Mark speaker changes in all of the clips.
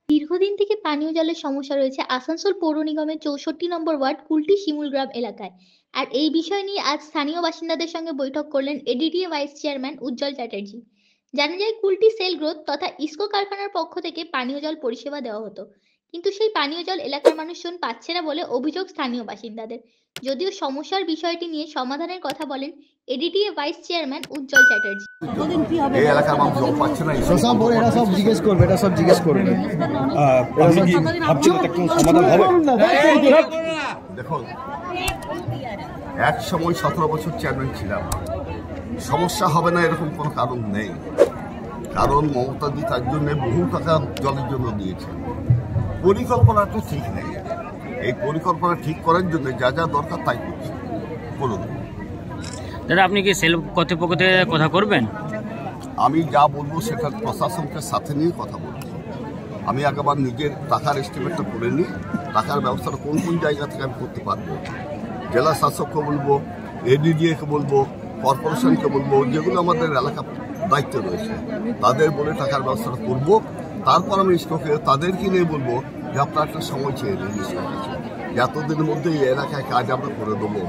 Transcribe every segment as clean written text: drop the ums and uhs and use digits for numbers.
Speaker 1: দীর্ঘদিন থেকে পানীয় জলের সমস্যা রয়েছে আসানসোল পৌর নিগমের ৬৪ নম্বর ওয়ার্ড কুলটি শিমুলগ্রাম এলাকায়। আর এই বিষয় নিয়ে আজ স্থানীয় বাসিন্দাদের সঙ্গে বৈঠক করলেন এডিডিএ ভাইস চেয়ারম্যান উজ্জ্বল চ্যাটার্জি। জানা যায় কুলটি সেল গ্রোথ তথা ইসকো কারখানার পক্ষ থেকে পানীয় জল পরিষেবা দেওয়া হতো, কিন্তু সেই পানীয় জল এলাকার মানুষজন পাচ্ছে না বলে অভিযোগ স্থানীয় বাসিন্দাদের। যদিও সমস্যার বিষয়টি নিয়ে সমাধানের কথা বলেন এডিডিএ ভাইস চেয়ারম্যান উজ্জ্বল চ্যাটার্জি।
Speaker 2: এই এলাকার মানুষ জল পাচ্ছে না,
Speaker 3: এরা সব জিজ্ঞেস করবে, আপনি কি ভাবছেন একটা সমাধান হবে?
Speaker 2: দেখুন, এক সময় 17 বছর চেয়ারম্যান ছিলাম, সমস্যা হবে না এরকম কোনো কারণ নেই। কারণ মমতাদি তার জন্য বহু টাকা জলের জন্য দিয়েছে। পরিকল্পনাটা ঠিক নেই। এই পরিকল্পনা ঠিক করার জন্য যা যা দরকার তাই করছে। বলুন
Speaker 4: দাদা, আপনি কি সেল কর্তৃপক্ষতে কথা করবেন?
Speaker 2: আমি যা বলবো সেটা প্রশাসনকে সাথে নিয়ে কথা বলবো। আমি একবার নিজের টাকার এস্টিমেটটা করে নিই, টাকার ব্যবস্থাটা কোন কোন জায়গা থেকে আমি করতে পারবো। জেলা শাসককে বলবো, এডিডিএকে বলবো, কর্পোরেশনকে বলবো, যেগুলো আমাদের এলাকা দায়িত্ব রয়েছে তাদের বলে টাকার ব্যবস্থাটা করবো। তারপর আমি ইসকোকে তাদেরকে নিয়ে বলবো যে আপনার একটা সময় চেয়ে নিন ইসকোর কাছে, যে এতদিনের মধ্যে এই এলাকায় কাজ আমরা করে দেবো।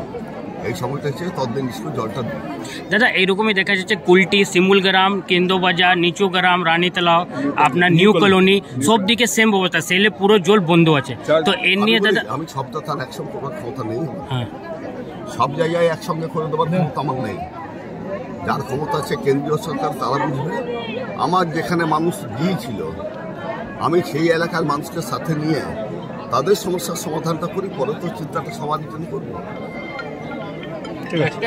Speaker 2: এই সময়টা চেয়ে ততদিন ইসকো জলটা দেবো।
Speaker 4: দাদা, এইরকমই দেখা যাচ্ছে কুলটি, শিমুলগ্রাম, কেন্দ্রবাজার, নিচু গ্রাম, রানীতলাও, আপনার নিউ কলোনি সব দিকে সেম অবস্থা, সেলে পুরো জল বন্ধ আছে। তো এর নিয়ে দাদা
Speaker 2: আমি সবটা তার একসঙ্গে করার ক্ষমতা নেই।
Speaker 4: হ্যাঁ,
Speaker 2: সব জায়গায় একসঙ্গে করে দেওয়ার ক্ষমতা আমার নেই। যার ক্ষমতা আছে কেন্দ্রীয় সরকার, তারা বুঝবে। আমার যেখানে মানুষ গিয়েছিল আমি সেই এলাকার মানুষকে সাথে নিয়ে তাদের সমস্যার সমাধানটা করি, পরে তো চিন্তাটা সবার জন্য করবো।
Speaker 3: ঠিক আছে।